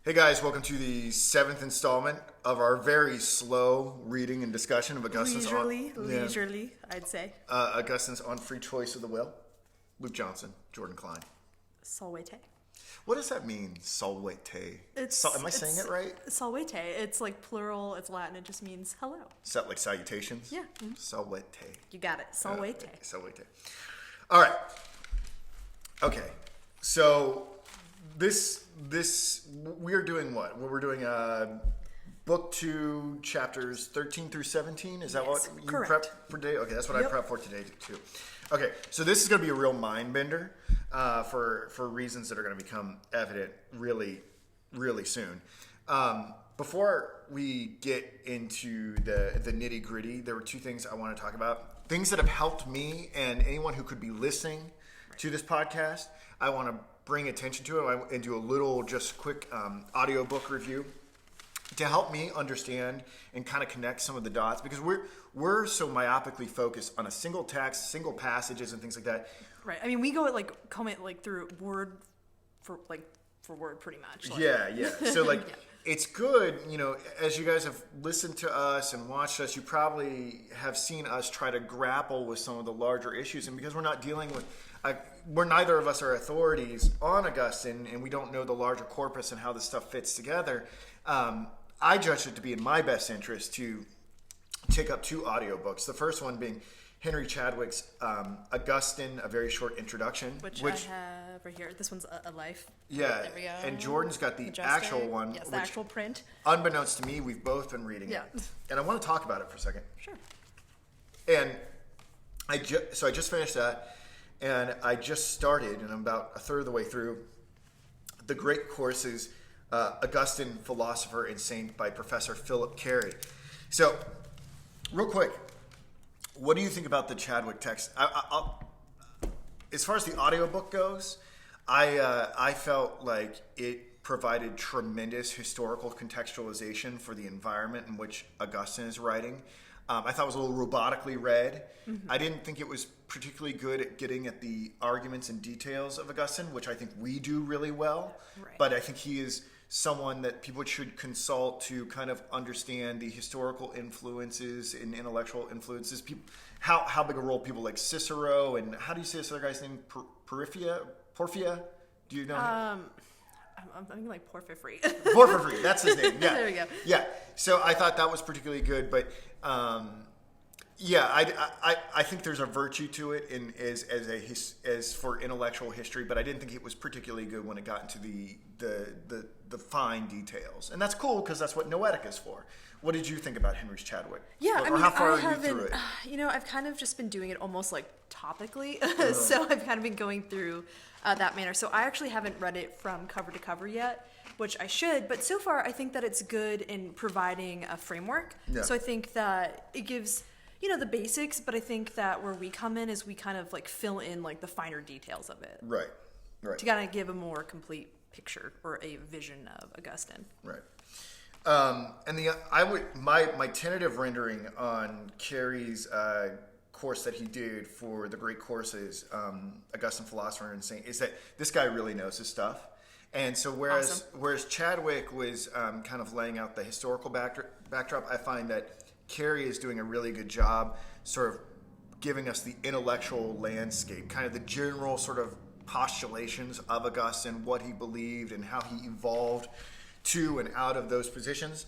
Hey guys, welcome to the seventh installment of our very slow reading and discussion of Augustine's leisurely, I'd say. Augustine's on Free Choice of the Will. Luke Johnson, Jordan Cline. Salvete. What does that mean, salvete? Am I saying it right? Salvete. It's like plural, it's Latin, it just means hello. Is that like salutations? Yeah. Mm-hmm. Salvete. You got it. Salvete. Salvete. All right. Okay. So this we're doing what? Well, we're doing book 2, chapters 13 through 17. Is that what you correct. prepped for today? Okay, that's what I prepped for today too. Okay, so this is going to be a real mind bender for reasons that are going to become evident really, really soon. Before we get into the nitty gritty, there were two things I want to talk about. Things that have helped me and anyone who could be listening to this podcast. I want to bring attention to it and do a little just quick audiobook review to help me understand and kind of connect some of the dots, because we're so myopically focused on a single text, single passages and things like that. Right. I mean, we go comment through word for word pretty much. Yeah. So yeah. It's good, as you guys have listened to us and watched us, you probably have seen us try to grapple with some of the larger issues. And because we're not dealing with, neither of us are authorities on Augustine, and we don't know the larger corpus and how this stuff fits together, I judged it to be in my best interest to take up 2 audiobooks. The first one being Henry Chadwick's Augustine, A Very Short Introduction. Which I have right here. This one's a life. Yeah, there we go. and Jordan's got the actual one. Yes, the actual print. Unbeknownst to me, we've both been reading it. And I want to talk about it for a second. Sure. And I just finished that, and I just started, and I'm about a third of the way through, The Great Courses, Augustine, Philosopher and Saint by Professor Philip Carey. So, real quick, what do you think about the Chadwick text? As far as the audiobook goes, I felt like it provided tremendous historical contextualization for the environment in which Augustine is writing. I thought it was a little robotically read. Mm-hmm. I didn't think it was particularly good at getting at the arguments and details of Augustine, which I think we do really well. Right. But I think he is someone that people should consult to kind of understand the historical influences and intellectual influences. How big a role people like Cicero, and how do you say this other guy's name? Porphia? Do you know him? I'm thinking like Porphyry. Porphyry, that's his name. Yeah. There we go. Yeah. So I thought that was particularly good, but I think there's a virtue to it as for intellectual history, but I didn't think it was particularly good when it got into the fine details. And that's cool because that's what Noetic is for. What did you think about Henry's Chadwick? Yeah, how far are you through it? I've kind of just been doing it almost like topically, so I've kind of been going through that manner. So I actually haven't read it from cover to cover yet, which I should, but so far I think that it's good in providing a framework. Yeah. So I think that it gives the basics, but I think that where we come in is we kind of fill in the finer details of it. Right. To kind of give a more complete picture or a vision of Augustine. Right. My tentative rendering on Carey's course that he did for the Great Courses, Augustine, Philosopher and Saint, is that this guy really knows his stuff. And so whereas Chadwick was kind of laying out the historical backdrop, I find that Carey is doing a really good job sort of giving us the intellectual landscape, kind of the general sort of postulations of Augustine, what he believed and how he evolved to and out of those positions.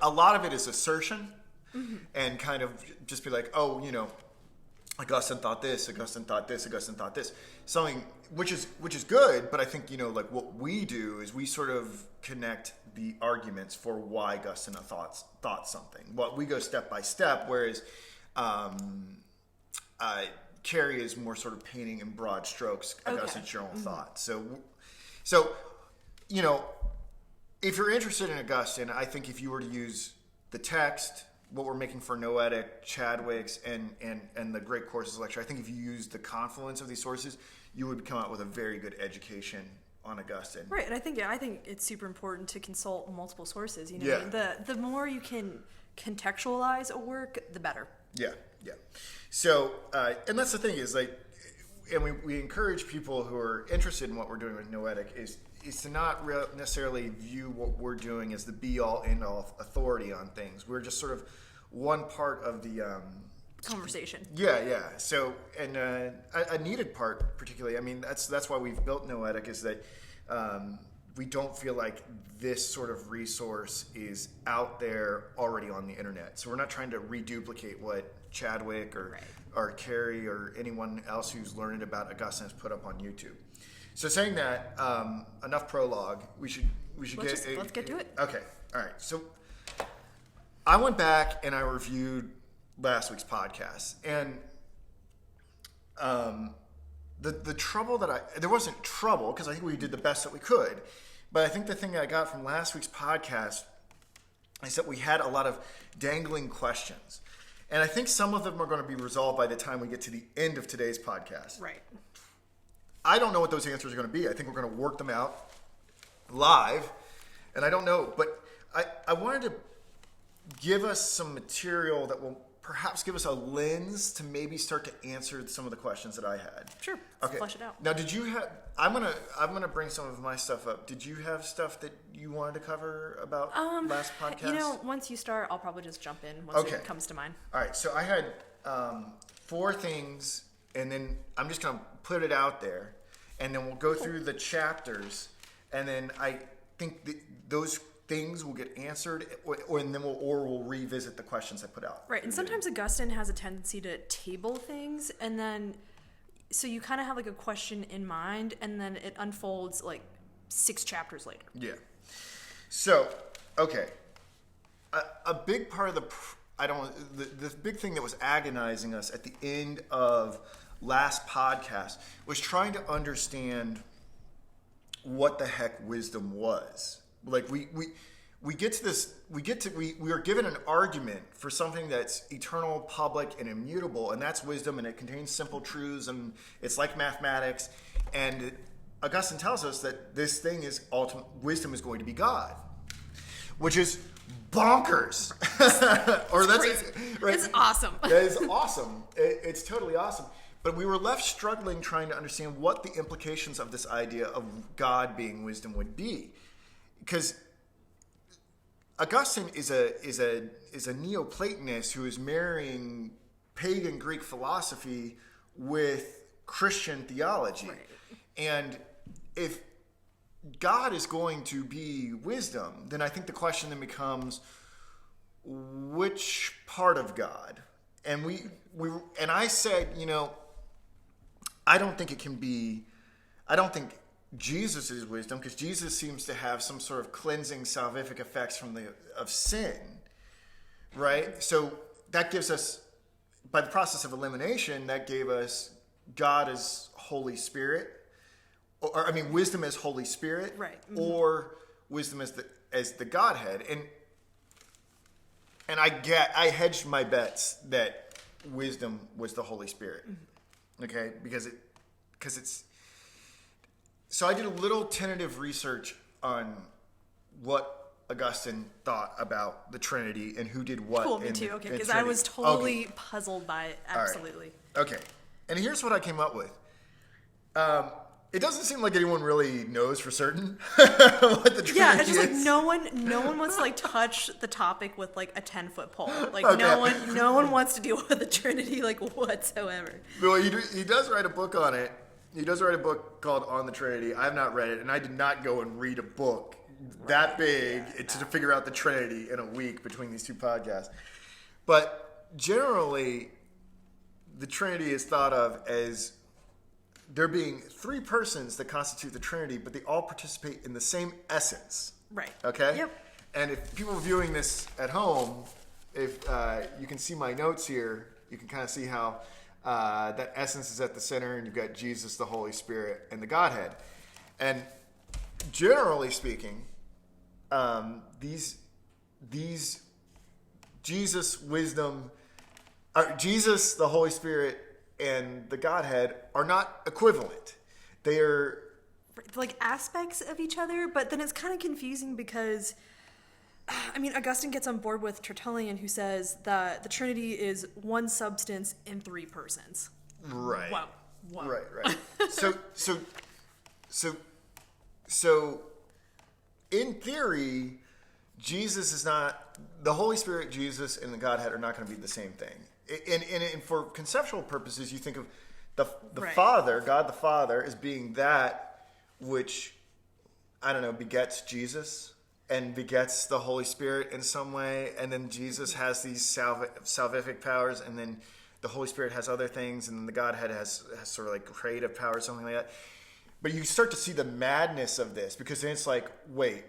A lot of it is assertion, mm-hmm. and kind of just be like, Augustine thought this, Augustine thought this, Augustine thought this. Something which is good, but I think what we do is we sort of connect the arguments for why Augustine thought something. We go step by step, whereas Carey is more sort of painting in broad strokes Augustine's general mm-hmm. thought. So if you're interested in Augustine, I think if you were to use the text, what we're making for Noetic, Chadwick's, and the Great Courses lecture, I think if you use the confluence of these sources, you would come out with a very good education on Augustine. Right, and I think it's super important to consult multiple sources. The more you can contextualize a work, the better. Yeah. So, and that's the thing is and we encourage people who are interested in what we're doing with Noetic is to not necessarily view what we're doing as the be-all, end-all authority on things. We're just sort of one part of the conversation. Yeah. So, and a needed part, particularly. I mean, that's why we've built Noetic, is that we don't feel like this sort of resource is out there already on the internet. So we're not trying to reduplicate what Chadwick or Carrie or anyone else who's learned about Augustine has put up on YouTube. So saying that, enough prologue. Let's get to it. Okay. All right. So I went back and I reviewed last week's podcast, and the trouble there wasn't trouble, because I think we did the best that we could, but I think the thing that I got from last week's podcast is that we had a lot of dangling questions, and I think some of them are going to be resolved by the time we get to the end of today's podcast. Right. I don't know what those answers are going to be. I think we're going to work them out live, and I don't know, but I wanted to give us some material that will perhaps give us a lens to maybe start to answer some of the questions that I had. Sure. Okay. Flesh it out. Now, did you have? I'm gonna bring some of my stuff up. Did you have stuff that you wanted to cover about last podcast? Once you start, I'll probably just jump in once it comes to mind. All right. So I had 4 things, and then I'm just gonna put it out there, and then we'll go through the chapters, and then I think those things will get answered, and then we'll revisit the questions I put out. Right, and sometimes Augustine has a tendency to table things, and then so you kind of have like a question in mind, and then it unfolds like 6 chapters later. Yeah. So, okay, a big part of the big thing that was agonizing us at the end of last podcast was trying to understand what the heck wisdom was. Like we are given an argument for something that's eternal, public, and immutable, and that's wisdom, and it contains simple truths, and it's like mathematics. And Augustine tells us that this thing is wisdom is going to be God, which is bonkers. Right? It's awesome. That is awesome. It's totally awesome. But we were left struggling trying to understand what the implications of this idea of God being wisdom would be. Because Augustine is a Neoplatonist who is marrying pagan Greek philosophy with Christian theology. Right. And if God is going to be wisdom, then I think the question then becomes, which part of God? And I said, I don't think Jesus is wisdom, because Jesus seems to have some sort of cleansing salvific effects of sin, right? So that gives us, by the process of elimination, that gave us God as Holy Spirit, or wisdom as Holy Spirit, right? Mm-hmm. Or wisdom as the Godhead, and I hedged my bets that wisdom was the Holy Spirit, okay, because it's. So I did a little tentative research on what Augustine thought about the Trinity and who did what. Cool, me too. Okay, because I was totally puzzled by it. Absolutely. Right. Okay, and here's what I came up with. It doesn't seem like anyone really knows for certain what the Trinity is. Yeah, it's just like no one wants to like touch the topic with like a 10-foot pole. Like no one wants to deal with the Trinity like whatsoever. Well, he does write a book on it. He does write a book called On the Trinity. I have not read it, and I did not go and read a book that big to figure out the Trinity in a week between these 2 podcasts. But generally, the Trinity is thought of as there being 3 persons that constitute the Trinity, but they all participate in the same essence. Right. Okay? Yep. And if people are viewing this at home, if you can see my notes here, you can kind of see how that essence is at the center, and you've got Jesus, the Holy Spirit, and the Godhead. And generally speaking, these Jesus, wisdom, Jesus, the Holy Spirit, and the Godhead are not equivalent. They are like aspects of each other, but then it's kind of confusing because Augustine gets on board with Tertullian, who says that the Trinity is one substance in 3 persons. Right. Wow. Right. So So, in theory, Jesus is not, the Holy Spirit, Jesus, and the Godhead are not going to be the same thing. And for conceptual purposes, you think of the Right. Father, God the Father, as being that which, I don't know, begets Jesus and begets the Holy Spirit in some way. And then Jesus has these salvific powers, and then the Holy Spirit has other things, and then the Godhead has sort of like creative power, something like that. But you start to see the madness of this, because then it's like, wait,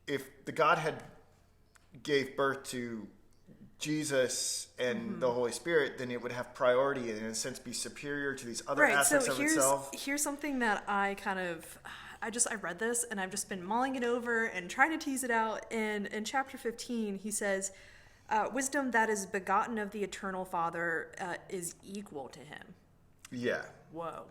if the Godhead gave birth to Jesus and the Holy Spirit, then it would have priority and in a sense be superior to these other aspects of itself. Here's something that I read this and I've just been mulling it over and trying to tease it out. And in chapter 15, he says, wisdom that is begotten of the eternal Father is equal to him. Yeah. Whoa.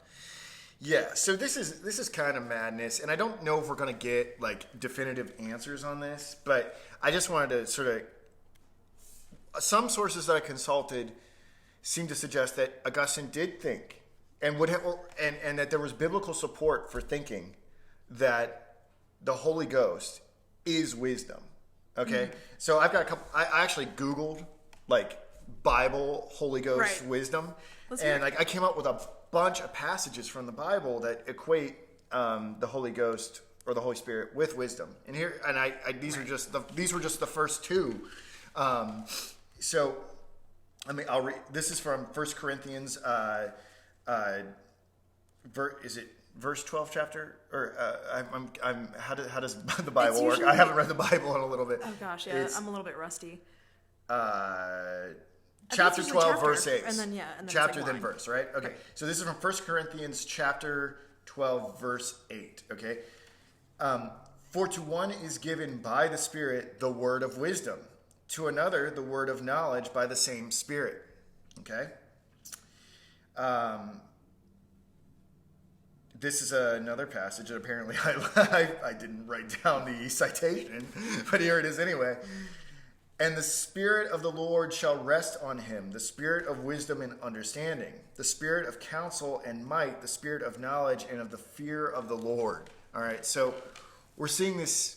Yeah, so this is kind of madness, and I don't know if we're going to get like definitive answers on this, but I just wanted to sort of, some sources that I consulted seem to suggest that Augustine did think and would have, and that there was biblical support for thinking that the Holy Ghost is wisdom. Okay, so I've got a couple. I actually Googled like Bible Holy Ghost wisdom, and like I came up with a bunch of passages from the Bible that equate the Holy Ghost or the Holy Spirit with wisdom. And here, and these are just these were just the first two. So, I mean, I'll read. This is from 1 Corinthians. Is it verse 12 chapter? Or how does the Bible work? I haven't read the Bible in a little bit. Oh gosh, yeah, I'm a little bit rusty. Chapter 12, verse 8. And then chapter, then verse, right? Okay. So this is from 1 Corinthians chapter 12, verse 8. Okay. For to one is given by the Spirit the word of wisdom, to another the word of knowledge by the same Spirit. Okay. This is another passage that apparently I didn't write down the citation, but here it is anyway. And the Spirit of the Lord shall rest on him, the Spirit of wisdom and understanding, the Spirit of counsel and might, the Spirit of knowledge and of the fear of the Lord. All right, so we're seeing this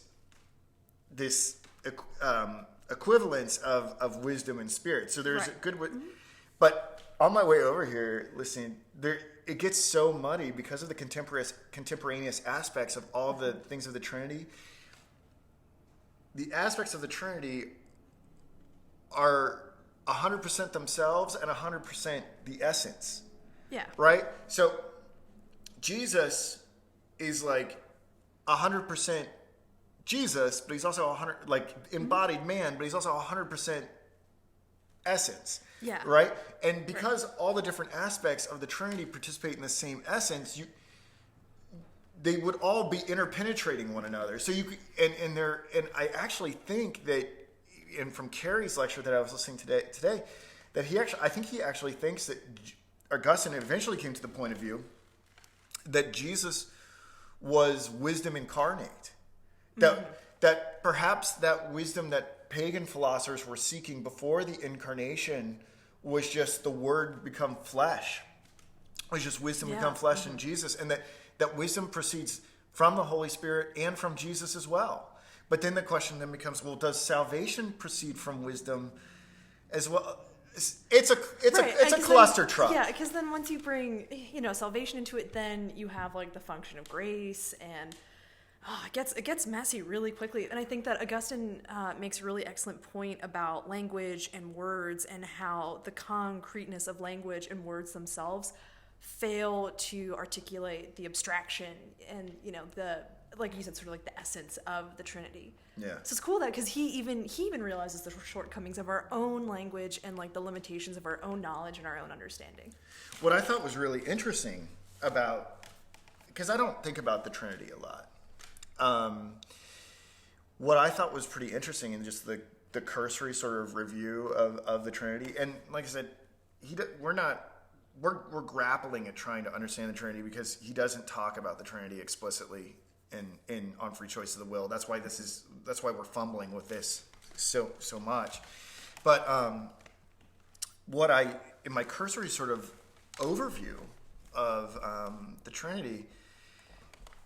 equivalence of wisdom and spirit. So there's a good, but on my way over here, listening, it gets so muddy because of the contemporaneous aspects of all the things of the Trinity. The aspects of the Trinity are 100% themselves and 100% the essence. Yeah. Right? So Jesus is like 100% Jesus, but he's also 100 like embodied man, but he's also 100% essence. Yeah. Right? And because all the different aspects of the Trinity participate in the same essence, they would all be interpenetrating one another. So you could, and I actually think that, and from Carrie's lecture that I was listening today, that I think he actually thinks that Augustine eventually came to the point of view that Jesus was wisdom incarnate. That perhaps that wisdom that pagan philosophers were seeking before the incarnation was just the Word become flesh. It was just wisdom become flesh in Jesus, and that wisdom proceeds from the Holy Spirit and from Jesus as well. But then the question then becomes, well, does salvation proceed from wisdom as well? It's a cluster truck. Yeah, because then once you bring salvation into it, then you have like the function of grace, and it gets messy really quickly. And I think that Augustine makes a really excellent point about language and words, and how the concreteness of language and words themselves fail to articulate the abstraction and the, like you said, sort of like the essence of the Trinity. Yeah. So it's cool that because he even realizes the shortcomings of our own language and like the limitations of our own knowledge and our own understanding. What I thought was really interesting about, because I don't think about the Trinity a lot. What I thought was pretty interesting in just the cursory sort of review of the Trinity, and like I said, we're grappling at trying to understand the Trinity because he doesn't talk about the Trinity explicitly in on Free Choice of the Will. That's why we're fumbling with this so much. But in my cursory sort of overview of the Trinity,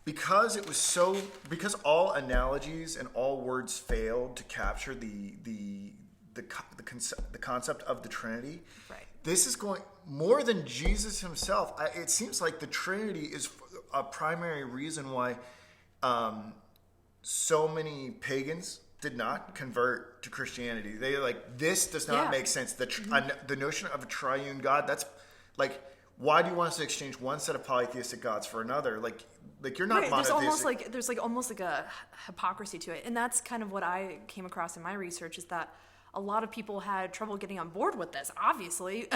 because because all analogies and all words failed to capture the concept of the Trinity. Right. This is going more than Jesus himself. It seems like the Trinity is a primary reason why so many pagans did not convert to Christianity. They like, this does not make sense. The notion of a triune God, that's like, why do you want us to exchange one set of polytheistic gods for another? Like you're not monotheistic. There's almost like a hypocrisy to it. And that's kind of what I came across in my research, is that a lot of people had trouble getting on board with this, obviously,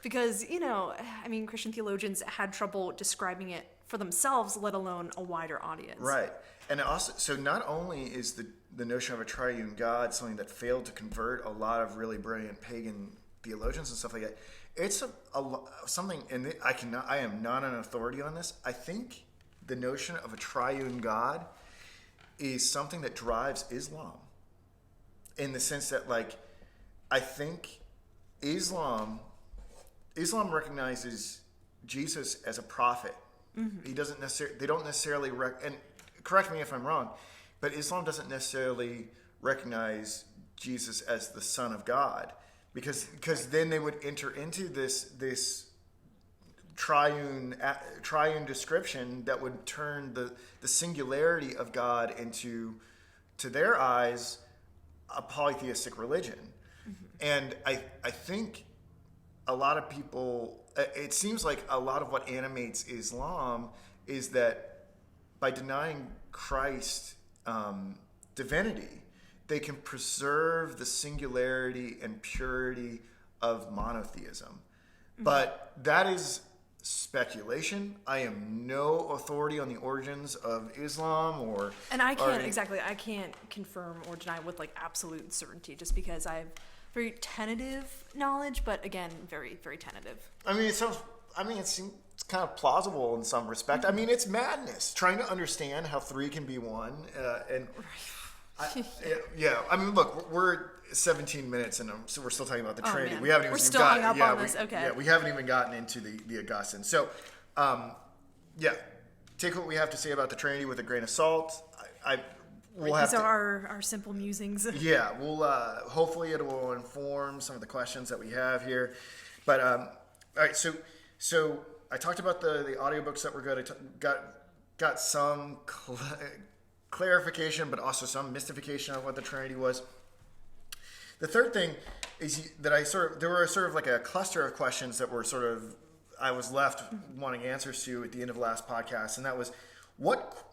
because, Christian theologians had trouble describing it for themselves, let alone a wider audience. Right. And also, so not only is the notion of a triune God something that failed to convert a lot of really brilliant pagan theologians and stuff like that, it's something, and I am not an authority on this. I think the notion of a triune God is something that drives Islam, in the sense that, like, I think Islam recognizes Jesus as a prophet. Mm-hmm. They don't necessarily, and correct me if I'm wrong, but Islam doesn't necessarily recognize Jesus as the Son of God, because then they would enter into this triune description that would turn the singularity of God into, to their eyes, a polytheistic religion. Mm-hmm. And I think a lot of people, it seems like a lot of what animates Islam is that by denying Christ's divinity, they can preserve the singularity and purity of monotheism. Mm-hmm. But that is speculation. I am no authority on the origins of Islam and I can't confirm or deny with like absolute certainty, just because I have very tentative knowledge, but again, very, very tentative. It seems kind of plausible in some respect. I mean, it's madness trying to understand how three can be one. Look, we're 17 minutes and so we're still talking about the Trinity. Man. We haven't even still hung up on this. Okay. Yeah, we haven't even gotten into the Augustine. So, take what we have to say about the Trinity with a grain of salt. These are our simple musings. Yeah, we'll hopefully it will inform some of the questions that we have here. But all right, so I talked about the audiobooks that were good. I got some clarification, but also some mystification of what the Trinity was. The third thing is that there were sort of like a cluster of questions that were I was left wanting answers to at the end of the last podcast, and that was, what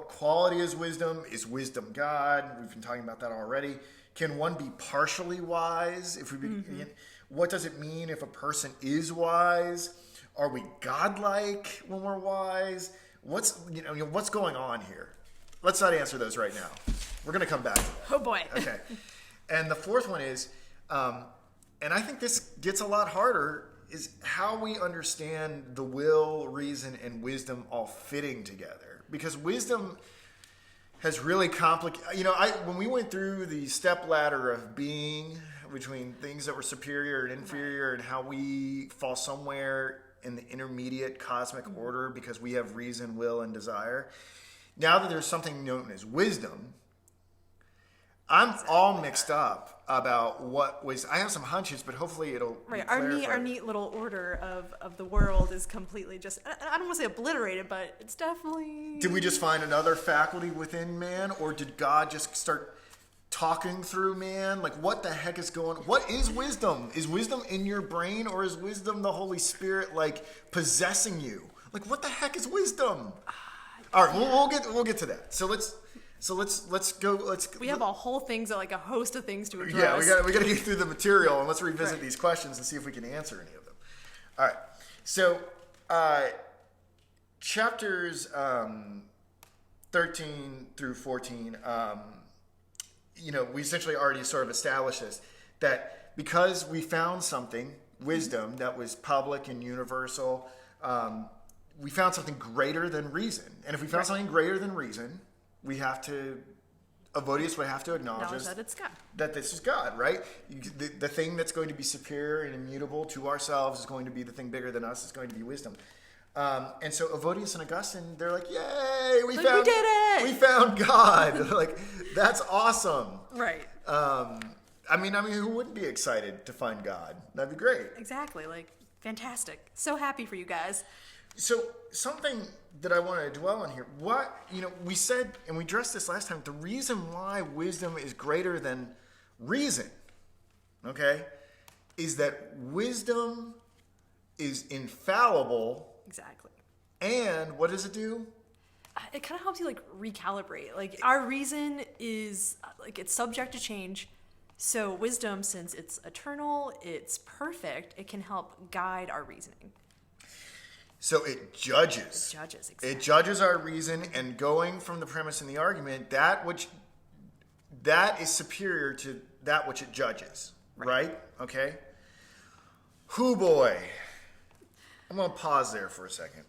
quality is wisdom? Is wisdom God? We've been talking about that already. Can one be partially wise? What does it mean if a person is wise? Are we godlike when we're wise? What's going on here? Let's not answer those right now. We're going to come back to that. Oh boy. Okay. And the fourth one is, and I think this gets a lot harder, is how we understand the will, reason, and wisdom all fitting together. Because wisdom has really complicated. When we went through the step ladder of being between things that were superior and inferior, and how we fall somewhere in the intermediate cosmic order because we have reason, will, and desire. Now that there's something known as wisdom, I'm all mixed up about what was. I have some hunches, but hopefully it'll. Right, our neat little order of the world is completely just. I don't want to say obliterated, but it's definitely. Did we just find another faculty within man, or did God just start talking through man? Like, what the heck is going on? What is wisdom? Is wisdom in your brain, or is wisdom the Holy Spirit like possessing you? Like, what the heck is wisdom? All right, we'll get to that. So let's go. We have a whole a host of things to address. Yeah, we got to get through the material, and let's revisit these questions and see if we can answer any of them. All right. So chapters 13 through 14. We essentially already sort of established this, that because we found something, wisdom, that was public and universal. We found something greater than reason. And if we found something greater than reason, Evodius would have to acknowledge that it's God. That this is God, right? The thing that's going to be superior and immutable to ourselves is going to be the thing bigger than us. It's going to be wisdom. And so Evodius and Augustine, they're like, yay, we did it! We found God. Like, that's awesome. Right. I mean, who wouldn't be excited to find God? That'd be great. Exactly. Like, fantastic. So happy for you guys. So something that I want to dwell on here, we said, and we addressed this last time, the reason why wisdom is greater than reason, okay, is that wisdom is infallible. Exactly. And what does it do? It kind of helps you like recalibrate. Like our reason is like it's subject to change. So wisdom, since it's eternal, it's perfect, it can help guide our reasoning. So it judges. It judges, exactly. It judges our reason, and going from the premise in the argument, that is superior to that which it judges. Right? Okay? Hoo boy. I'm going to pause there for a second.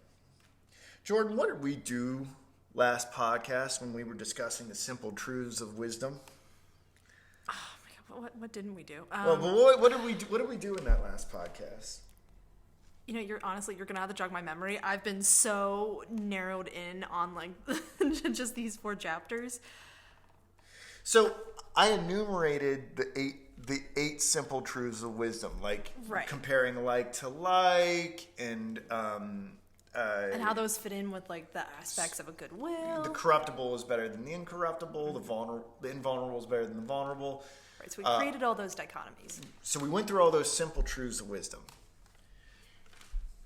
Jordan, what did we do last podcast when we were discussing the simple truths of wisdom? Oh my God, what didn't we do? What did we do in that last podcast? You know, you're gonna have to jog my memory. I've been so narrowed in on like just these 4 chapters. So I enumerated the eight simple truths of wisdom, like comparing like to like, and how those fit in with like the aspects of a good will. The corruptible is better than the incorruptible. The invulnerable is better than the vulnerable. Right. So we created all those dichotomies. So we went through all those simple truths of wisdom.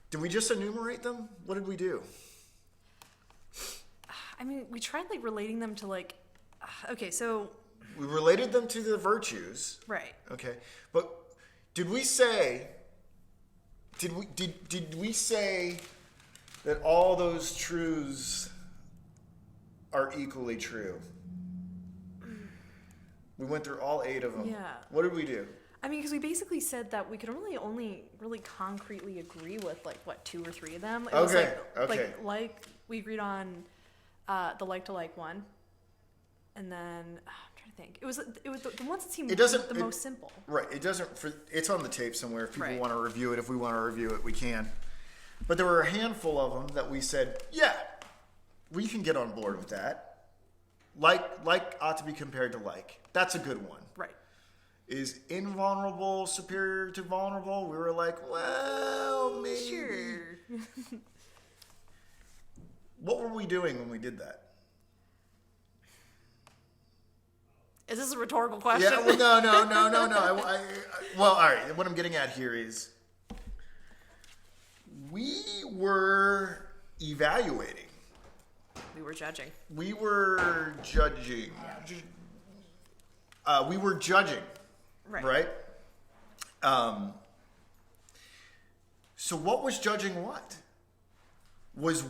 Did we just enumerate them? What did we do? I mean, we tried like relating them to like. Okay, so. We related them to the virtues. Right. Okay, but did we say? Did we say that all those truths are equally true? We went through all 8 of them. Yeah. What did we do? I mean, because we basically said that we could only really concretely agree with like what 2 or 3 of them. It was like we agreed on the like to like one, and then I'm trying to think. It was the ones that seemed the most simple. Right. It doesn't. It's on the tape somewhere. If people Right. want to review it, if we want to review it, we can. But there were a handful of them that we said, yeah, we can get on board with that. Like ought to be compared to like. That's a good one. Right. Is invulnerable superior to vulnerable? We were like, well, maybe. Sure. What were we doing when we did that? Is this a rhetorical question? Yeah, well, no. Well, all right. What I'm getting at here is we were evaluating. We were judging. We were judging. We were judging. Right? So what was judging what? Was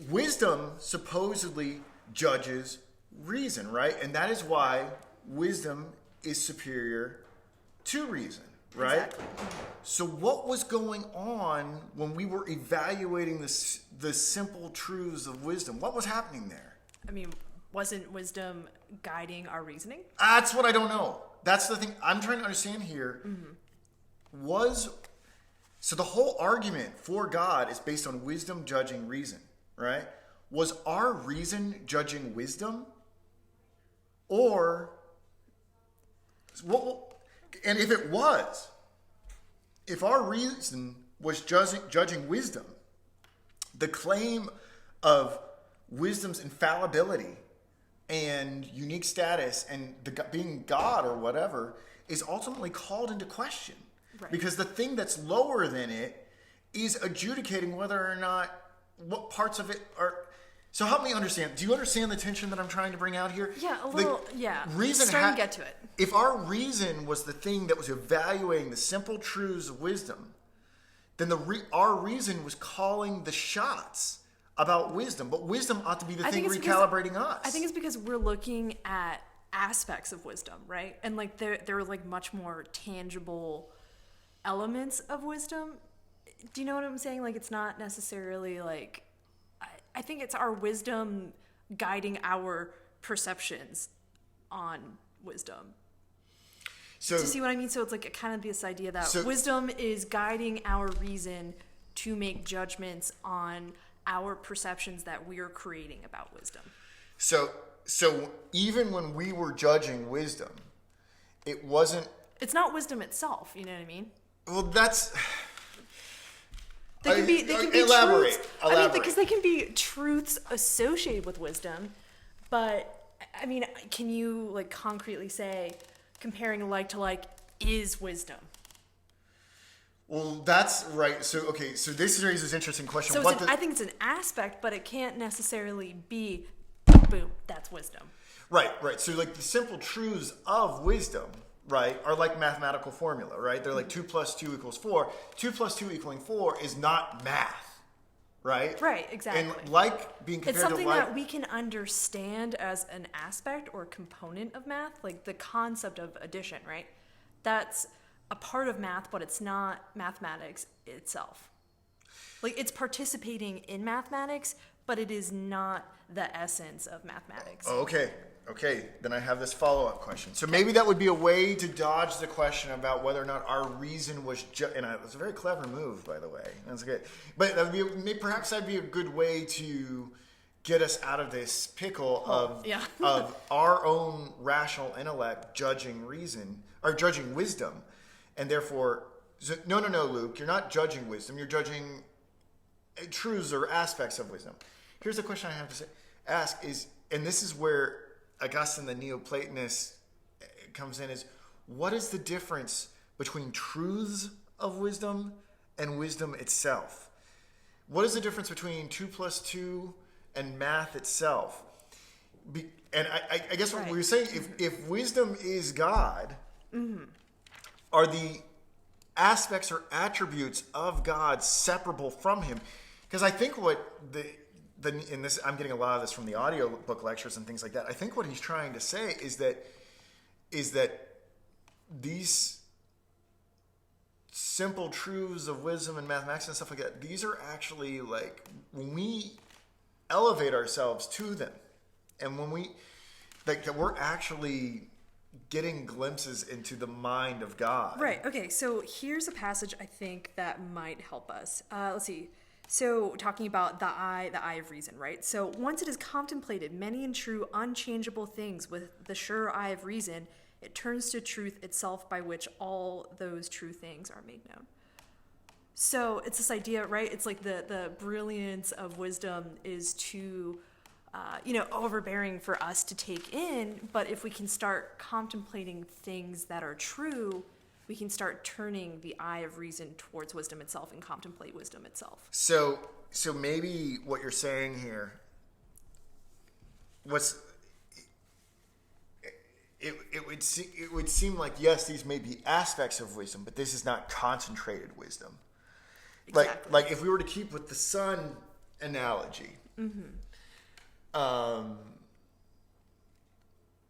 wisdom supposedly judges reason, right? And that is why wisdom is superior to reason, right? Exactly. So what was going on when we were evaluating the simple truths of wisdom? What was happening there? I mean, wasn't wisdom guiding our reasoning? That's what I don't know. That's the thing I'm trying to understand here. Mm-hmm. So the whole argument for God is based on wisdom judging reason, right? Was our reason judging wisdom? Or, and if it was, if our reason was judging wisdom, the claim of wisdom's infallibility and unique status and being God or whatever is ultimately called into question. Right. Because the thing that's lower than it is adjudicating whether or not what parts of it are. So help me understand. Do you understand the tension that I'm trying to bring out here? Yeah, a little. Yeah. Reason starting to get to it. If our reason was the thing that was evaluating the simple truths of wisdom, then our reason was calling the shots about wisdom. But wisdom ought to be the thing recalibrating us. I think it's because we're looking at aspects of wisdom, right? And like there are like much more tangible elements of wisdom. Do you know what I'm saying? Like it's not necessarily like I think it's our wisdom guiding our perceptions on wisdom. So, do you see what I mean? So it's like kind of this idea that wisdom is guiding our reason to make judgments on our perceptions that we're creating about wisdom. So even when we were judging wisdom, it wasn't... It's not wisdom itself, you know what I mean? Well, that's... They can be elaborate. Truths. I mean, because they can be truths associated with wisdom, but I mean, can you like concretely say comparing like to like is wisdom? Well, that's right. So this raises an interesting question. So I think it's an aspect, but it can't necessarily be boom, that's wisdom. Right. So like the simple truths of wisdom, right, are like mathematical formula, right? They're like 2 + 2 = 4. 2 + 2 = 4 is not math, right? Right, exactly. And like being compared it's something to like... that we can understand as an aspect or component of math, like the concept of addition, right? That's a part of math, but it's not mathematics itself. Like it's participating in mathematics, but it is not the essence of mathematics. Okay, then I have this follow-up question. So maybe that would be a way to dodge the question about whether or not our reason was and it was a very clever move, by the way. That's good. But that would be perhaps that'd be a good way to get us out of this pickle of our own rational intellect judging reason or judging wisdom, and therefore, no, Luke, you're not judging wisdom. You're judging truths or aspects of wisdom. Here's the question I have to ask is, and this is where Augustine, the Neoplatonist, comes in, is what is the difference between truths of wisdom and wisdom itself? What is the difference between 2 + 2 and math itself? And I guess what we were saying, if wisdom is God, are the aspects or attributes of God separable from him? Because I think what in this, I'm getting a lot of this from the audio book lectures and things like that. I think what he's trying to say is that these simple truths of wisdom and mathematics and stuff like that, these are actually like when we elevate ourselves to them, and when we like that, we're actually getting glimpses into the mind of God. Right. Okay. So here's a passage I think that might help us. Let's see. So talking about the eye of reason, right? So once it has contemplated many and true unchangeable things with the sure eye of reason, it turns to truth itself by which all those true things are made known. So it's this idea, right? It's like the brilliance of wisdom is too, overbearing for us to take in. But if we can start contemplating things that are true, we can start turning the eye of reason towards wisdom itself and contemplate wisdom itself. So maybe what you're saying here, it would seem like, yes, these may be aspects of wisdom, but this is not concentrated wisdom. Exactly. Like if we were to keep with the sun analogy,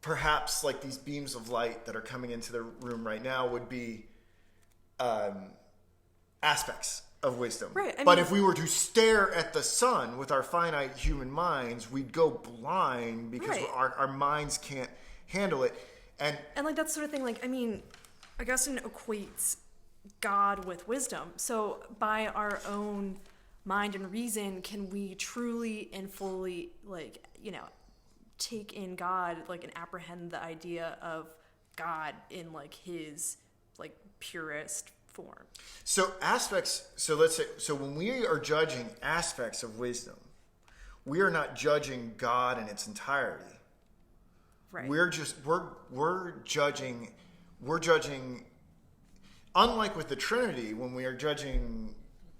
perhaps like these beams of light that are coming into the room right now would be aspects of wisdom. Right. But if we were to stare at the sun with our finite human minds, we'd go blind because our minds can't handle it. And like that sort of thing, like, I mean, Augustine equates God with wisdom. So by our own mind and reason, can we truly and fully, like, take in God, like, and apprehend the idea of God in, like, his, like, purest form? So let's say, when we are judging aspects of wisdom, we are not judging God in its entirety. Right. We're judging, unlike with the Trinity, when we are judging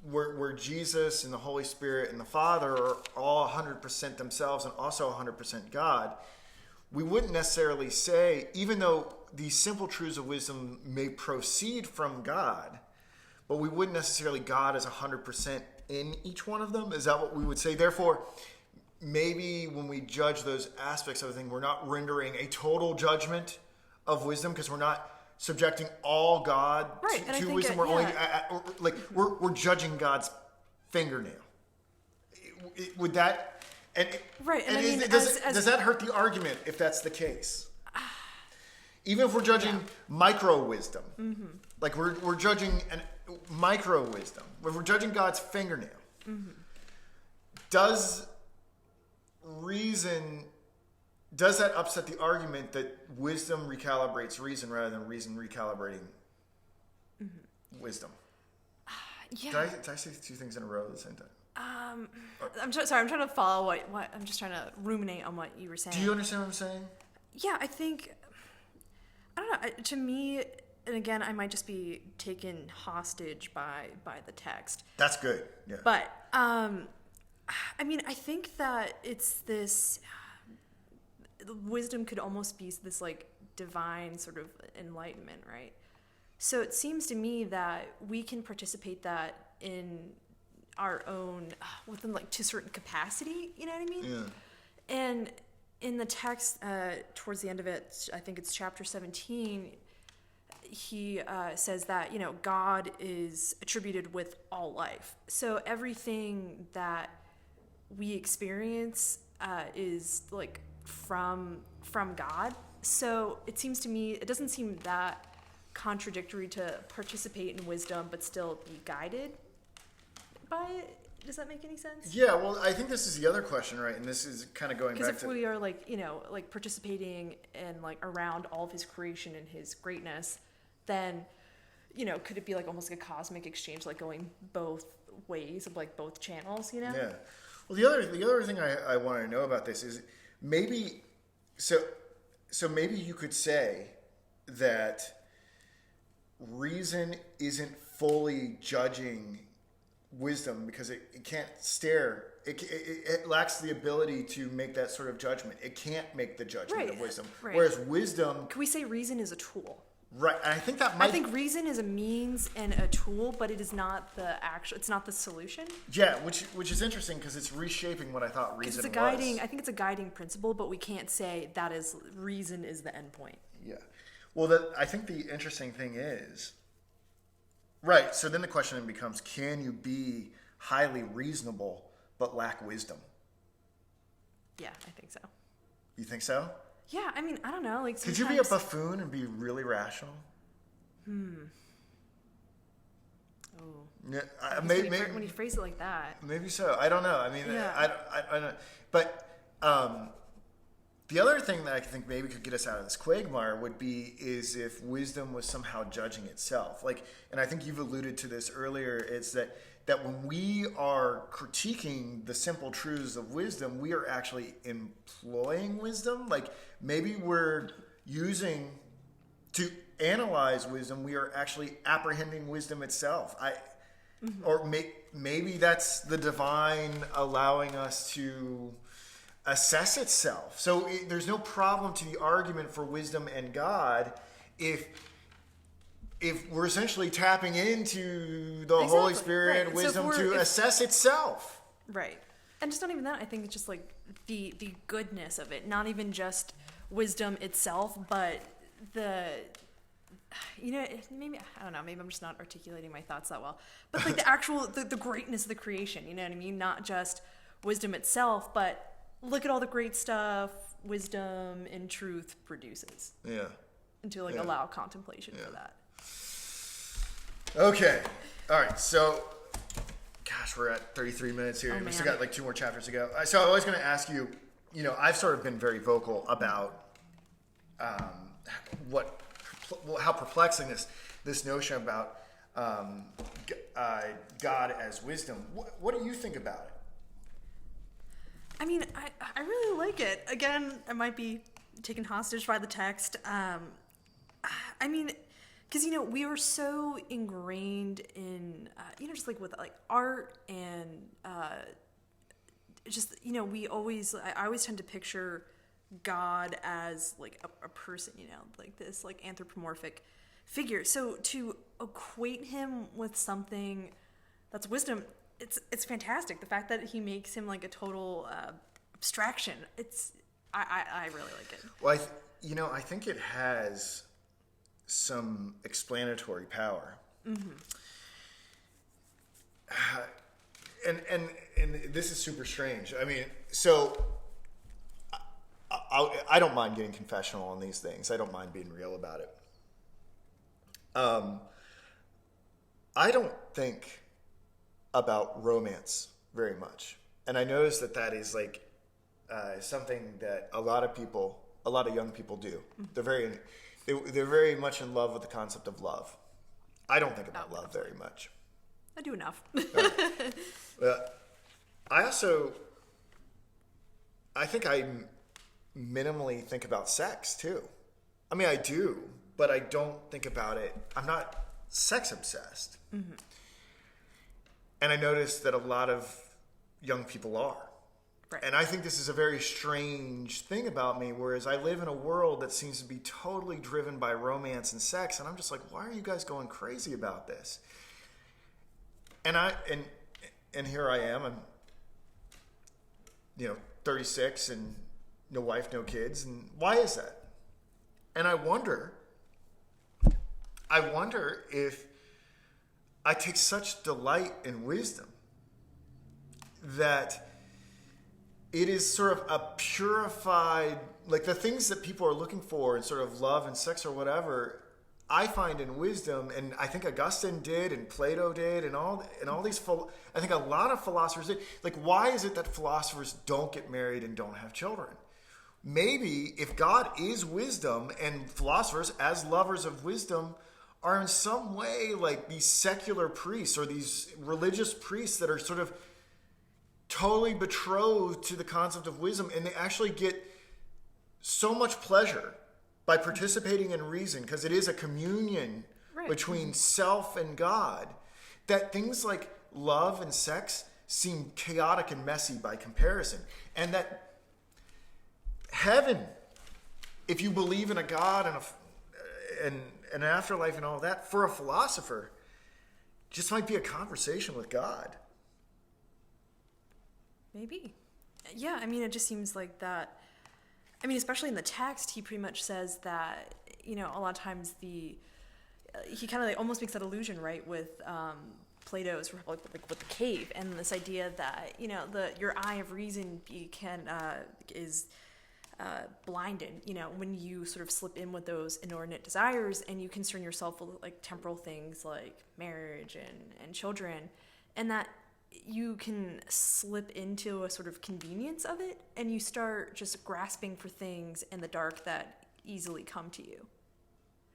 where Jesus and the Holy Spirit and the Father are all 100% themselves and also 100% God, we wouldn't necessarily say, even though these simple truths of wisdom may proceed from God, but we wouldn't necessarily God is 100% in each one of them. Is that what we would say? Therefore, maybe when we judge those aspects of the thing, we're not rendering a total judgment of wisdom because we're not subjecting all God to wisdom. We're only we're judging God's fingernail. Would that does that hurt the argument if that's the case? Even if we're judging micro wisdom, like we're judging micro wisdom, if we're judging God's fingernail, does that upset the argument that wisdom recalibrates reason rather than reason recalibrating wisdom? Yeah. Did I say two things in a row at the same time? Sorry, I'm trying to follow what I'm just trying to ruminate on what you were saying. Do you understand what I'm saying? Yeah, I think, I don't know, to me, and again, I might just be taken hostage by the text. That's good. Yeah. But, I mean, I think that it's this, wisdom could almost be this, like, divine sort of enlightenment, right? So it seems to me that we can participate that in our own, within, like, to a certain capacity, you know what I mean? Yeah. And in the text, towards the end of it, I think it's chapter 17, he says that, God is attributed with all life. So everything that we experience is like from God. So it seems to me, it doesn't seem that contradictory to participate in wisdom but still be guided by it. Does that make any sense? Yeah, well, I think this is the other question, right? And this is kind of going back to... Because if we are like, like participating and like around all of his creation and his greatness, then, could it be like almost like a cosmic exchange, like going both ways of like both channels, Yeah. Well, the other thing I want to know about this is maybe... So maybe you could say that reason isn't fully judging wisdom because it can't stare. It lacks the ability to make that sort of judgment. It can't make the judgment of wisdom. Right. Whereas wisdom... Can we say reason is a tool? Right. And I think that might... I think reason is a means and a tool, but it is not it's not the solution. Yeah, which is interesting because it's reshaping what I thought reason was. I think it's a guiding principle, but we can't say that is reason is the end point. Yeah. Well, I think the interesting thing is... Right, so then the question then becomes, can you be highly reasonable but lack wisdom? Yeah, I think so. You think so? Yeah, I mean, I don't know. Like, could you be a buffoon and be really rational? Oh. Yeah, maybe when you phrase it like that. Maybe so. I don't know. I mean, yeah. I don't. But the other thing that I think maybe could get us out of this quagmire is if wisdom was somehow judging itself. Like, and I think you've alluded to this earlier. It's that when we are critiquing the simple truths of wisdom, we are actually employing wisdom. Like maybe we're using to analyze wisdom. We are actually apprehending wisdom itself. Or maybe that's the divine allowing us to assess itself. So there's no problem to the argument for wisdom and God if we're essentially tapping into the Holy Spirit and wisdom to assess itself. Right. And just not even that. I think it's just like the goodness of it. Not even just wisdom itself, but maybe, I don't know, maybe I'm just not articulating my thoughts that well. But like the actual, the greatness of the creation, you know what I mean? Not just wisdom itself, but look at all the great stuff wisdom and truth produces. Yeah. And to allow contemplation for that. Okay. All right. So, gosh, we're at 33 minutes here. Oh, we still got like 2 more chapters to go. So I was going to ask you, I've sort of been very vocal about how perplexing this notion about God as wisdom. What do you think about it? I mean, I really like it. Again, I might be taken hostage by the text. I mean, because, we are so ingrained in, just like with like art and just, I always tend to picture God as like a person, like this like anthropomorphic figure. So to equate him with something that's wisdom, it's fantastic. The fact that he makes him like a total abstraction. I really like it. Well, I think it has some explanatory power. Mm-hmm. And this is super strange. I mean, so I don't mind getting confessional on these things. I don't mind being real about it. I don't think about romance very much. And I notice that is like something that a lot of young people do. They're very much in love with the concept of love. I don't think about love very much. I do enough. I think I minimally think about sex too. I mean, I do, but I don't think about it. I'm not sex obsessed. Mm-hmm. And I notice that a lot of young people are. Right. And I think this is a very strange thing about me, whereas I live in a world that seems to be totally driven by romance and sex, and I'm just like, why are you guys going crazy about this? And here I am, I'm 36 and no wife, no kids, and why is that? And I wonder if I take such delight in wisdom that it is sort of a purified, like the things that people are looking for in sort of love and sex or whatever, I find in wisdom, and I think Augustine did, and Plato did, and all these, I think a lot of philosophers did. Like, why is it that philosophers don't get married and don't have children? Maybe if God is wisdom and philosophers, as lovers of wisdom, are in some way like these secular priests or these religious priests that are sort of totally betrothed to the concept of wisdom, and they actually get so much pleasure by participating in reason, because it is a communion between self and God, that things like love and sex seem chaotic and messy by comparison. And that heaven, if you believe in a God and an afterlife and all of that, for a philosopher, just might be a conversation with God. Maybe. Yeah, I mean, it just seems like that. I mean, especially in the text, he pretty much says that, a lot of times he kind of like almost makes that illusion, right, with Plato's Republic, like with the cave, and this idea that, your eye of reason is blinded, when you sort of slip in with those inordinate desires and you concern yourself with like temporal things like marriage and children, and that you can slip into a sort of convenience of it, and you start just grasping for things in the dark that easily come to you.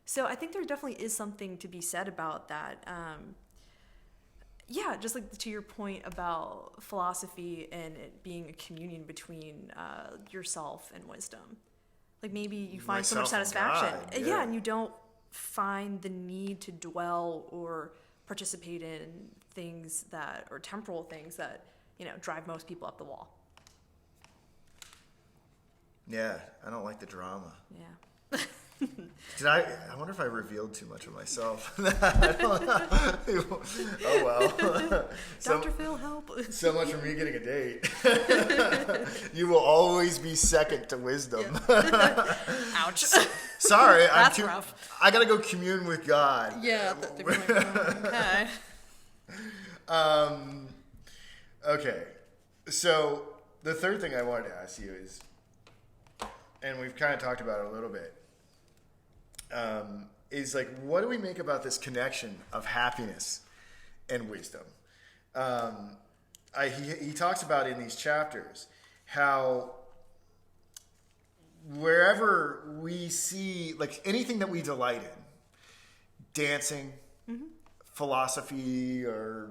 So I think there definitely is something to be said about that. Just like to your point about philosophy and it being a communion between yourself and wisdom. Like maybe you find so much satisfaction. God, and you don't find the need to dwell or participate in things or temporal things that, drive most people up the wall. Yeah, I don't like the drama. Yeah. I wonder if I revealed too much of myself. Oh well. Dr. Phil, help. So much for me getting a date. You will always be second to wisdom. Yeah. Ouch. Sorry, That's rough. I gotta go commune with God. Yeah. Okay. Okay. So the third thing I wanted to ask you is, and we've kind of talked about it a little bit, is like, what do we make about this connection of happiness and wisdom? He talks about in these chapters how wherever we see, like anything that we delight in, dancing, philosophy, or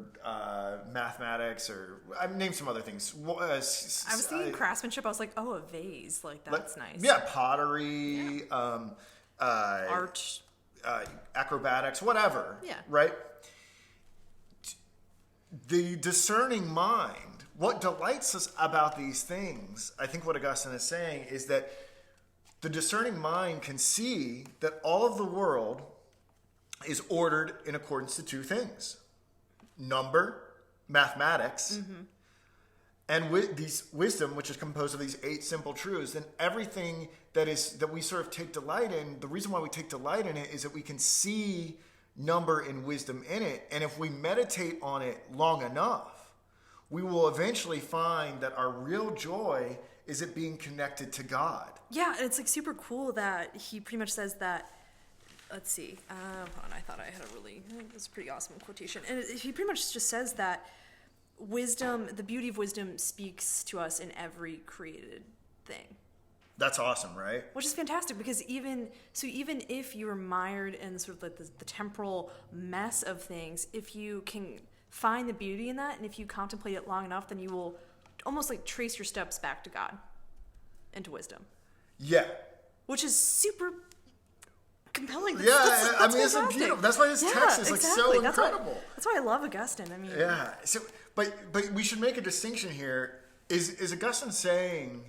mathematics, or name some other things. I was thinking craftsmanship. I was like, oh, a vase, like that's nice. Yeah, pottery, art, acrobatics, whatever. Yeah. Right? The discerning mind, what delights us about these things, I think what Augustine is saying is that the discerning mind can see that all of the world is ordered in accordance to two things: number, mathematics, and with these wisdom, which is composed of these 8 simple truths. Then everything that we sort of take delight in, the reason why we take delight in it is that we can see number and wisdom in it, and if we meditate on it long enough, we will eventually find that our real joy is it being connected to God. Yeah, and it's like super cool that he pretty much says that let's see. Hold on, I thought I had this pretty awesome quotation. And he pretty much just says that wisdom, the beauty of wisdom speaks to us in every created thing. That's awesome, right? Which is fantastic, because even if you're mired in sort of like the temporal mess of things, if you can find the beauty in that, and if you contemplate it long enough, then you will almost like trace your steps back to God and to wisdom. Yeah. Which is super compelling. That's it's beautiful. That's why this text is so incredible. That's why I love Augustine. I mean, yeah. So, but we should make a distinction here. Is Augustine saying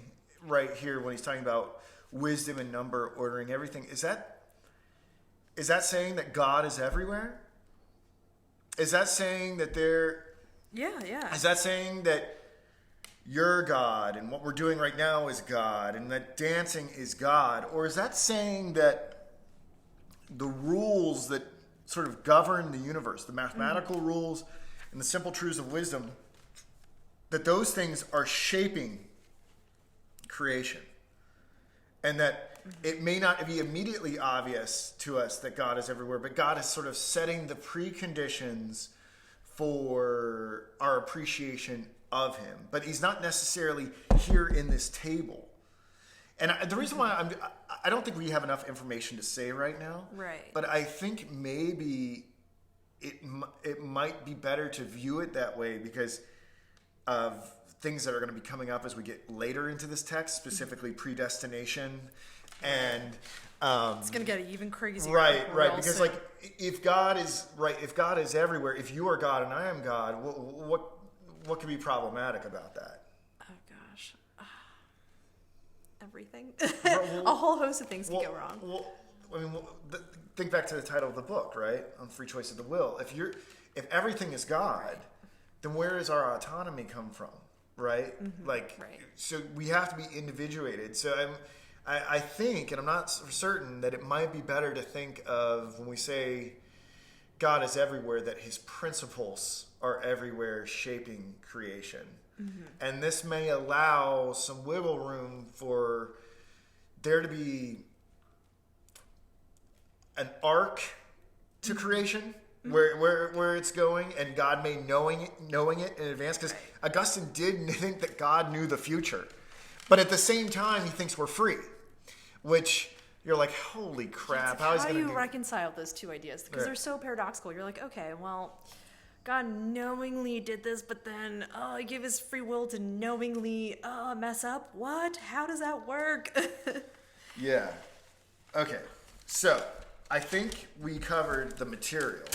right here when he's talking about wisdom and number ordering everything? Is that saying that God is everywhere? Is that saying that Yeah. Is that saying that you're God and what we're doing right now is God and that dancing is God? Or is that saying that the rules that sort of govern the universe, the mathematical rules and the simple truths of wisdom, that those things are shaping creation? And that it may not be immediately obvious to us that God is everywhere, but God is sort of setting the preconditions for our appreciation of him. But he's not necessarily here in this table. And the reason why I don't think we have enough information to say right now. Right. But I think maybe it might be better to view it that way because of things that are going to be coming up as we get later into this text, specifically predestination. And it's going to get even crazier. Right. Because soon. If God is everywhere, if you are God and I am God, what could be problematic about that? Oh gosh, everything. A whole host of things could go wrong. Think back to the title of the book, right? On free choice of the will. If everything is God, then where does our autonomy come from, right? So we have to be individuated. So I think, and I'm not certain, that it might be better to think of when we say God is everywhere, that his principles are everywhere shaping creation. And this may allow some wiggle room for there to be an arc to creation where it's going, and God may knowing it in advance, because Augustine did think that God knew the future, but at the same time he thinks we're free, which you're like, holy crap! How do you reconcile those two ideas? Because they're so paradoxical. You're like, okay, well, God knowingly did this, but then he gave his free will to knowingly mess up. What? How does that work? Yeah. Okay. So I think we covered the material.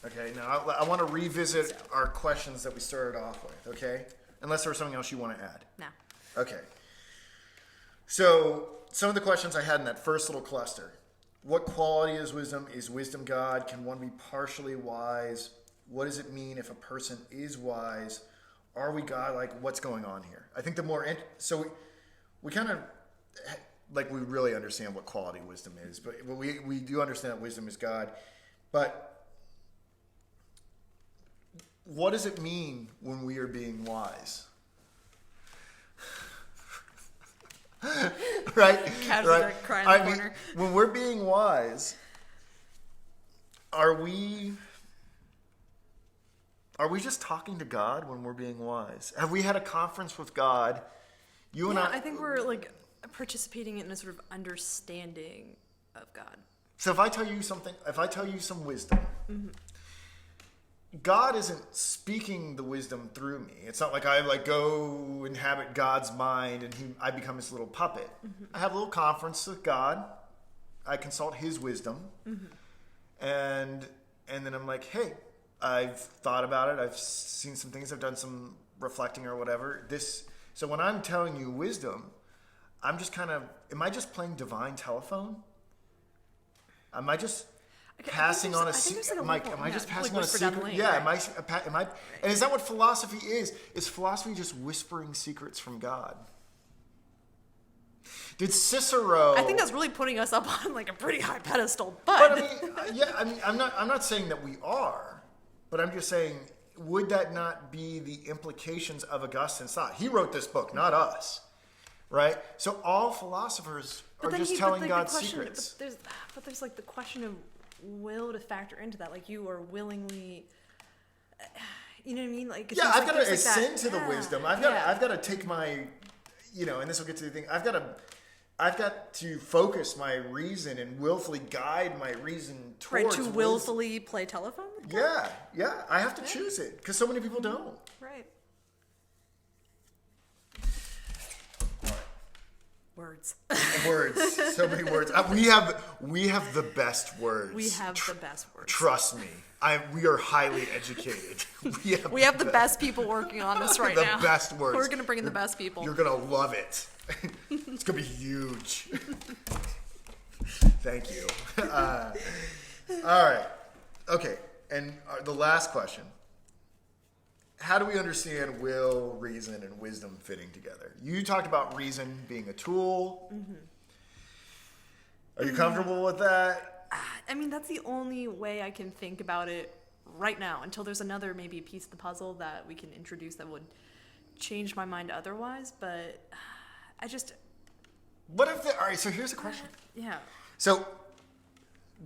Okay. Now I want to revisit our questions that we started off with. Okay. Unless there was something else you want to add. No. Okay. So some of the questions I had in that first little cluster: what quality is wisdom? Is wisdom God? Can one be partially wise? What does it mean if a person is wise? Are we God? What's going on here? I think the more so we kind of we really understand what quality wisdom is, but we do understand that wisdom is God. But what does it mean when we are being wise? Right? Casually crying in the corner. When we're being wise, are we just talking to God when we're being wise? Have we had a conference with God? You and I think we're participating in a sort of understanding of God. So if I tell you some wisdom, God isn't speaking the wisdom through me. It's not like I go inhabit God's mind and I become his little puppet. I have a little conference with God. I consult his wisdom. And then I'm like, hey, I've thought about it. I've seen some things. I've done some reflecting or whatever. So when I'm telling you wisdom, I'm just am I just playing divine telephone? Am I just passing on a secret? Am I just passing on a secret? Yeah. Right. Am I? And is that what philosophy is? Is philosophy just whispering secrets from God? Did Cicero? I think that's really putting us up on a pretty high pedestal. But I'm not saying that we are, but I'm just saying, would that not be the implications of Augustine's thought? He wrote this book, not us, right? So all philosophers are just telling God secrets. But there's like the question of will to factor into that. Like you are willingly, you know what I mean? Like yeah, I've got to like ascend to the wisdom. I've got to take my, and this will get to the thing. I've got to focus my reason and willfully guide my reason towards to willfully play telephone. Yeah. I have to choose it because so many people don't. Right. Words. So many words. We have the best words. We have the best words. Trust me. We are highly educated. We have the best people working on this right now. The best words. We're going to bring in the best people. You're going to love it. It's going to be huge. Thank you. All right. Okay. And the last question. How do we understand will, reason, and wisdom fitting together? You talked about reason being a tool. Mm-hmm. Are you comfortable with that? I mean, that's the only way I can think about it right now until there's another maybe piece of the puzzle that we can introduce that would change my mind otherwise. But I just... What if all right, so here's a question. Yeah. So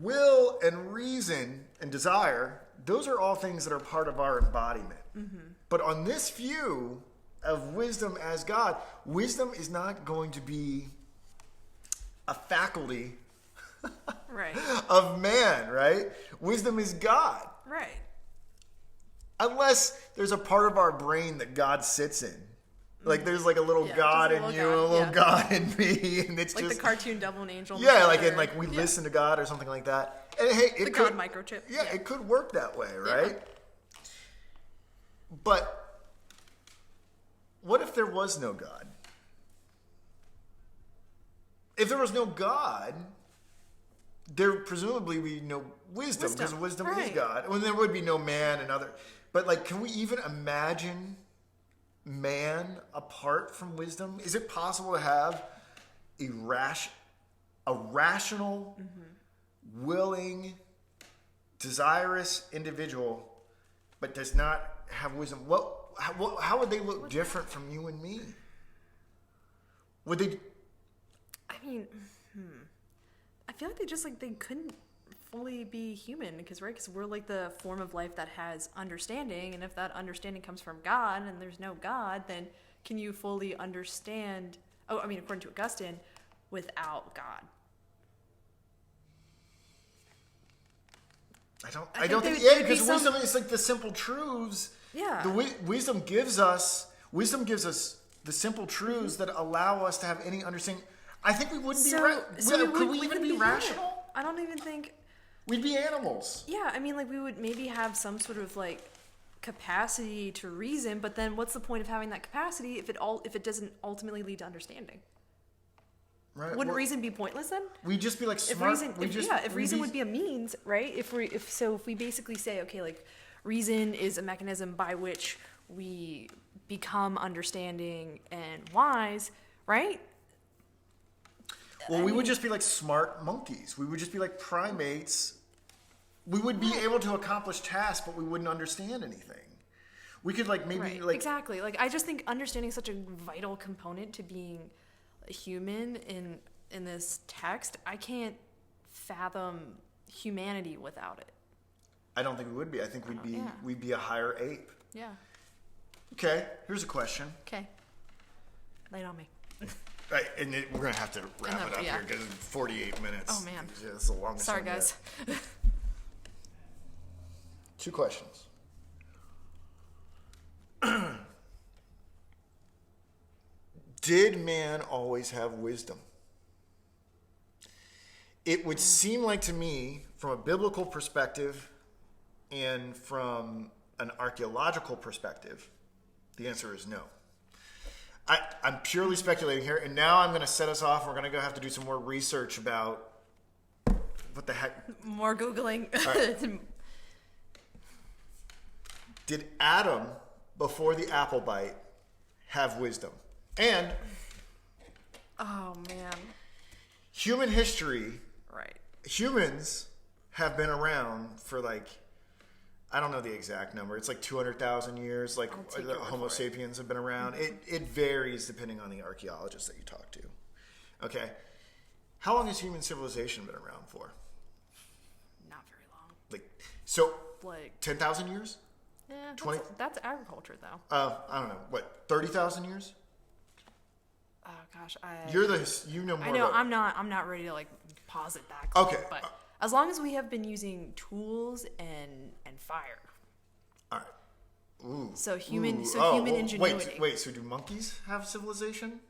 will and reason and desire, those are all things that are part of our embodiment. Mm-hmm. But on this view of wisdom as God, wisdom is not going to be a faculty right. of man, right? Wisdom is God. Right. Unless there's a part of our brain that God sits in. Like there's like a little God in you, and a little God in me, and it's like just the cartoon Devil and Angel. Yeah, like and like we listen to God or something like that. And hey, it could God microchip. Yeah, it could work that way, right? Yeah. But what if there was no God? If there was no God, there presumably be no wisdom because wisdom is God. Well, there would be no man and other. But like, can we even imagine man apart from wisdom? Is it possible to have a rational, willing, desirous individual, but does not have wisdom? How would they look different from you and me? Would they? I mean, I feel like they couldn't fully be human because we're like the form of life that has understanding, and if that understanding comes from God and there's no God, then can you fully understand? Oh, I mean, according to Augustine, without God. I don't think because wisdom is like the simple truths. Yeah. Wisdom gives us the simple truths that allow us to have any understanding. I think we wouldn't be could we even be rational? I don't even think we'd be animals. Yeah, I mean, like we would maybe have some sort of like capacity to reason, but then what's the point of having that capacity if it doesn't ultimately lead to understanding? Right. Wouldn't reason be pointless then? We'd just be like smart. If reason would be a means, right? If we basically say, okay, like reason is a mechanism by which we become understanding and wise, right? Well, we would just be like smart monkeys. We would just be like primates. We would be able to accomplish tasks, but we wouldn't understand anything. We could like maybe like exactly. Like I just think understanding is such a vital component to being a human in this text. I can't fathom humanity without it. I don't think we would be. I think we'd be a higher ape. Yeah. Okay, here's a question. Okay. Lay it on me. Right, and we're going to have to wrap it up here because it's 48 minutes. Oh, man. It's the longest Sorry, guys. 2 questions. Did man always have wisdom? It would seem like to me, from a biblical perspective and from an archaeological perspective, the answer is no. I'm purely speculating here, and now I'm going to set us off. We're going to go have to do some more research about what the heck. More Googling. Right. Did Adam, before the apple bite, have wisdom? And oh man, human history. Right. Humans have been around for like, I don't know the exact number. It's like 200,000 years. Like the Homo sapiens have been around. Mm-hmm. It varies depending on the archaeologists that you talk to. Okay. How long has human civilization been around for? Like, so Like, 10,000 years? yeah, 20 that's agriculture though. I don't know. What, 30,000 years? Oh gosh, You know more I know about I'm not ready to like posit that. Okay. But as long as we have been using tools and fire. All right. Ooh. So human ingenuity. Wait, so do monkeys have civilization?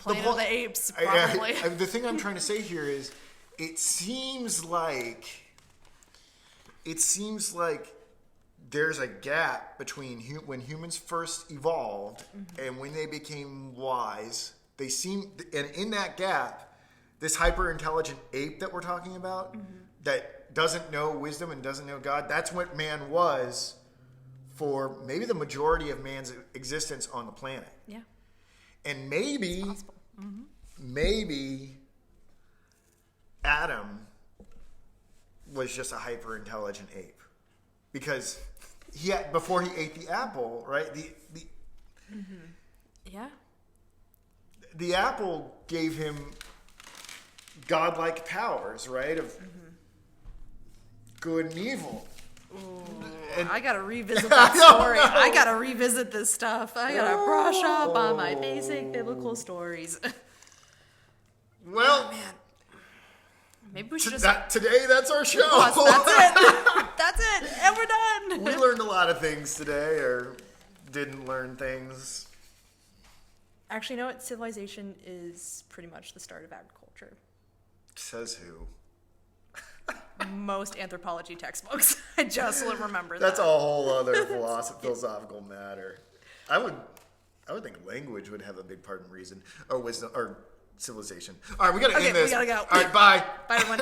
Planet of the Apes, probably. The thing I'm trying to say here is, it seems like there's a gap between when humans first evolved and when they became wise. And in that gap, this hyper intelligent ape that we're talking about, that doesn't know wisdom and doesn't know God, that's what man was for maybe the majority of man's existence on the planet. Yeah. And maybe Adam was just a hyper intelligent ape, because before he ate the apple, right? Yeah. The apple gave him godlike powers, right? Of good and evil. Ooh, And- I gotta revisit that story. I gotta revisit this stuff. I gotta brush up on my basic biblical stories. Well, Man, maybe we should just today that's our show. pause. That's it. That's it, and we're done. We learned a lot of things today, or didn't learn things. Actually, you know what? Civilization is pretty much the start of agriculture. Says who? Most anthropology textbooks. I just remember that. That's a whole other philosophical matter. I would think language would have a big part in reason, or wisdom, or civilization. All right, we gotta end this. We gotta go. All right, bye. Bye, everyone.